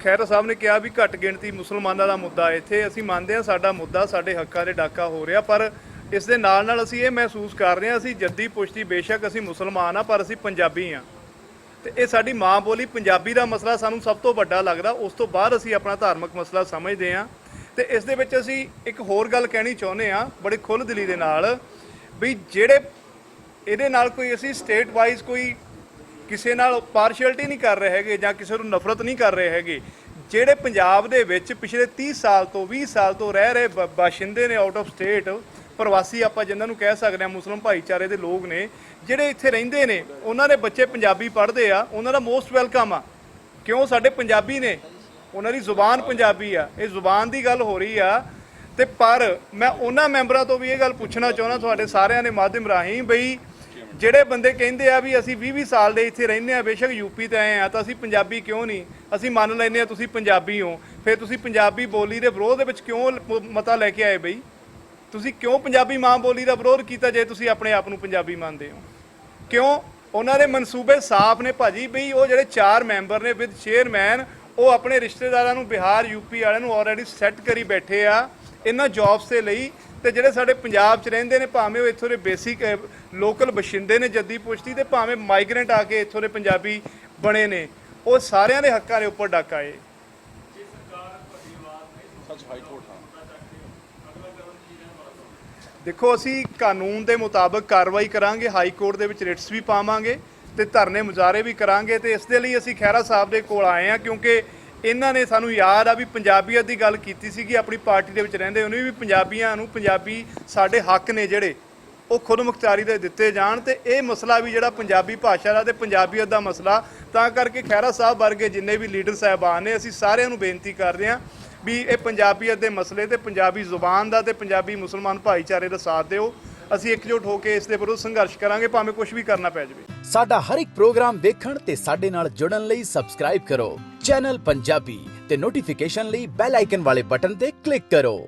ਖਹਿਰਾ ਸਾਹਿਬ ਨੇ ਕਿਹਾ ਵੀ ਘੱਟ ਗਿਣਤੀ ਮੁਸਲਮਾਨਾਂ ਦਾ ਮੁੱਦਾ ਇੱਥੇ। ਅਸੀਂ ਮੰਨਦੇ ਹਾਂ ਸਾਡਾ ਮੁੱਦਾ, ਸਾਡੇ ਹੱਕਾਂ ਦੇ ਡਾਕਾ ਹੋ ਰਿਹਾ, ਪਰ ਇਸ ਦੇ ਨਾਲ ਨਾਲ ਅਸੀਂ ਇਹ ਮਹਿਸੂਸ ਕਰ ਰਹੇ ਹਾਂ ਅਸੀਂ ਜੱਦੀ ਪੁਸ਼ਤੀ ਬੇਸ਼ੱਕ ਅਸੀਂ ਮੁਸਲਮਾਨ ਆ, ਪਰ ਅਸੀਂ ਪੰਜਾਬੀ ਹਾਂ ਤੇ ਇਹ ਸਾਡੀ ਮਾਂ ਬੋਲੀ ਪੰਜਾਬੀ ਦਾ ਮਸਲਾ ਸਾਨੂੰ ਸਭ ਤੋਂ ਵੱਡਾ ਲੱਗਦਾ। ਉਸ ਤੋਂ ਬਾਅਦ ਅਸੀਂ ਆਪਣਾ ਧਾਰਮਿਕ ਮਸਲਾ ਸਮਝਦੇ ਹਾਂ। ਤੇ ਇਸ ਦੇ ਵਿੱਚ ਅਸੀਂ ਇੱਕ ਹੋਰ ਗੱਲ ਕਹਿਣੀ ਚਾਹੁੰਦੇ ਹਾਂ ਬੜੀ ਖੁੱਲ੍ਹ ਦਿਲੀ ਦੇ ਨਾਲ ਵੀ ਜਿਹੜੇ ਇਹਦੇ ਨਾਲ ਕੋਈ ਅਸੀਂ ਸਟੇਟ ਵਾਈਜ਼ ਕੋਈ ਕਿਸੇ ਨਾਲ ਪਾਰਸ਼ੈਲਿਟੀ ਨਹੀਂ ਕਰ ਰਹੇ ਹੈਗੇ ਜਾਂ ਕਿਸੇ ਨੂੰ ਨਫ਼ਰਤ ਨਹੀਂ ਕਰ ਰਹੇ ਹੈਗੇ। ਜਿਹੜੇ ਪੰਜਾਬ ਦੇ ਵਿੱਚ ਪਿਛਲੇ 30 ਸਾਲ ਤੋਂ 20 ਸਾਲ ਤੋਂ ਰਹਿ ਰਹੇ ਬਾਸ਼ਿੰਦੇ ਨੇ, ਆਊਟ ਆਫ ਸਟੇਟ ਪ੍ਰਵਾਸੀ ਆਪਾਂ ਜਿਨ੍ਹਾਂ ਨੂੰ ਕਹਿ ਸਕਦੇ ਹਾਂ, ਮੁਸਲਿਮ ਭਾਈਚਾਰੇ ਦੇ ਲੋਕ ਨੇ ਜਿਹੜੇ ਇੱਥੇ ਰਹਿੰਦੇ ਨੇ, ਉਹਨਾਂ ਦੇ ਬੱਚੇ ਪੰਜਾਬੀ ਪੜ੍ਹਦੇ ਆ, ਉਹਨਾਂ ਦਾ ਮੋਸਟ ਵੈਲਕਮ ਆ। ਕਿਉਂ? ਸਾਡੇ ਪੰਜਾਬੀ ਨੇ, ਉਹਨਾਂ ਦੀ ਜ਼ੁਬਾਨ ਪੰਜਾਬੀ ਆ। ਇਹ ਜ਼ੁਬਾਨ ਦੀ ਗੱਲ ਹੋ ਰਹੀ ਆ। ਤੇ ਪਰ ਮੈਂ ਉਹਨਾਂ ਮੈਂਬਰਾਂ ਤੋਂ ਵੀ ਇਹ ਗੱਲ ਪੁੱਛਣਾ ਚਾਹੁੰਦਾ ਤੁਹਾਡੇ ਸਾਰਿਆਂ ਦੇ ਮਾਧਿਅਮ ਰਾਹੀਂ, ਬਈ ਜਿਹੜੇ ਬੰਦੇ ਕਹਿੰਦੇ ਆ ਵੀ ਅਸੀਂ 20-20 ਸਾਲ ਦੇ ਇੱਥੇ ਰਹਿੰਦੇ ਆ, ਬੇਸ਼ੱਕ ਯੂਪੀ ਤੇ ਆਏ ਆ, ਤਾਂ ਅਸੀਂ ਪੰਜਾਬੀ ਕਿਉਂ ਨਹੀਂ? ਅਸੀਂ ਮੰਨ ਲੈਂਦੇ ਆ ਤੁਸੀਂ ਪੰਜਾਬੀ ਹੋ, ਫਿਰ ਤੁਸੀਂ ਪੰਜਾਬੀ ਬੋਲੀ ਦੇ ਵਿਰੋਧ ਦੇ ਵਿੱਚ ਕਿਉਂ ਮਤਾ ਲੈ ਕੇ ਆਏ? ਬਈ ਤੁਸੀਂ ਕਿਉਂ ਪੰਜਾਬੀ ਮਾਂ ਬੋਲੀ ਦਾ ਵਿਰੋਧ ਕੀਤਾ ਜੇ ਤੁਸੀਂ ਆਪਣੇ ਆਪ ਨੂੰ ਪੰਜਾਬੀ ਮੰਨਦੇ ਹੋ? ਕਿਉਂ? ਉਹਨਾਂ ਦੇ ਮਨਸੂਬੇ ਸਾਫ਼ ਨੇ ਭਾਜੀ। ਬਈ ਉਹ ਜਿਹੜੇ 4 ਮੈਂਬਰ ਨੇ ਵਿਦ ਚੇਅਰਮੈਨ, ਉਹ ਆਪਣੇ ਰਿਸ਼ਤੇਦਾਰਾਂ ਨੂੰ ਬਿਹਾਰ ਯੂਪੀ ਵਾਲਿਆਂ ਨੂੰ ਆਲਰੇਡੀ ਸੈੱਟ ਕਰੀ ਬੈਠੇ ਆ ਇਹਨਾਂ ਜੌਬਸ ਦੇ ਲਈ। ਤੇ ਜਿਹੜੇ ਸਾਡੇ ਪੰਜਾਬ 'ਚ ਰਹਿੰਦੇ ਨੇ, ਭਾਵੇਂ ਉਹ ਇੱਥੋਂ ਦੇ ਬੇਸਿਕ ਲੋਕਲ ਬਸ਼ਿੰਦੇ ਨੇ ਜੱਦੀ ਪੁਸ਼ਤੀ, ਤੇ ਭਾਵੇਂ ਮਾਈਗ੍ਰੈਂਟ ਆ ਕੇ ਇੱਥੋਂ ਦੇ ਪੰਜਾਬੀ ਬਣੇ ਨੇ, ਉਹ ਸਾਰਿਆਂ ਦੇ ਹੱਕਾਂ ਦੇ ਉੱਪਰ ਡਾਕਾ ਏ। ਦੇਖੋ, ਅਸੀਂ ਕਾਨੂੰਨ ਦੇ ਮੁਤਾਬਕ ਕਾਰਵਾਈ ਕਰਾਂਗੇ, ਹਾਈ ਕੋਰਟ ਦੇ ਵਿੱਚ ਰਿਟਸ ਵੀ ਪਾਵਾਂਗੇ ਤੇ ਧਰਨੇ ਮੁਜ਼ਾਹਰੇ ਵੀ ਕਰਾਂਗੇ। ਤੇ ਇਸ ਦੇ ਲਈ ਅਸੀਂ ਖਹਿਰਾ ਸਾਹਿਬ ਦੇ ਕੋਲ ਆਏ ਹਾਂ ਕਿਉਂਕਿ ਇਹਨਾਂ ਨੇ ਸਾਨੂੰ ਯਾਦ ਆ ਵੀ ਪੰਜਾਬੀਅਤ ਦੀ ਗੱਲ ਕੀਤੀ ਸੀਗੀ ਆਪਣੀ ਪਾਰਟੀ ਦੇ ਵਿੱਚ ਰਹਿੰਦੇ ਉਹਨੇ ਵੀ ਪੰਜਾਬੀਆਂ ਨੂੰ, ਪੰਜਾਬੀ ਸਾਡੇ ਹੱਕ ਨੇ ਜਿਹੜੇ ਉਹ ਖੁਦ ਮੁਖਤਿਆਰੀ ਦੇ ਦਿੱਤੇ ਜਾਣ। ਤੇ ਇਹ ਮਸਲਾ ਵੀ ਜਿਹੜਾ ਪੰਜਾਬੀ ਭਾਸ਼ਾ ਦਾ ਤੇ ਪੰਜਾਬੀਅਤ ਦਾ ਮਸਲਾ, ਤਾਂ ਕਰਕੇ ਖਹਿਰਾ ਸਾਹਿਬ ਵਰਗੇ ਜਿੰਨੇ ਵੀ ਲੀਡਰ ਸਾਹਿਬਾਨ ਨੇ, ਅਸੀਂ ਸਾਰਿਆਂ ਨੂੰ ਬੇਨਤੀ ਕਰਦੇ ਹਾਂ ਵੀ ਇਹ ਪੰਜਾਬੀਅਤ ਦੇ ਮਸਲੇ ਤੇ ਪੰਜਾਬੀ ਜ਼ੁਬਾਨ ਦਾ ਤੇ ਪੰਜਾਬੀ ਮੁਸਲਮਾਨ ਭਾਈਚਾਰੇ ਦਾ ਸਾਥ ਦਿਓ। ਅਸੀਂ ਇਕਜੁੱਟ ਹੋ ਕੇ ਇਸ ਦੇ ਵਿਰੁੱਧ ਸੰਘਰਸ਼ ਕਰਾਂਗੇ, ਭਾਵੇਂ ਕੁਝ ਵੀ ਕਰਨਾ ਪੈ ਜਾਵੇ। ਸਾਡਾ ਹਰ ਇੱਕ ਪ੍ਰੋਗਰਾਮ ਦੇਖਣ ਤੇ ਸਾਡੇ ਨਾਲ ਜੁੜਨ ਲਈ ਸਬਸਕ੍ਰਾਈਬ ਕਰੋ ਚੈਨਲ ਪੰਜਾਬੀ ਤੇ ਨੋਟੀਫਿਕੇਸ਼ਨ ਲਈ ਬੈਲ ਆਈਕਨ ਵਾਲੇ ਬਟਨ ਤੇ ਕਲਿੱਕ ਕਰੋ।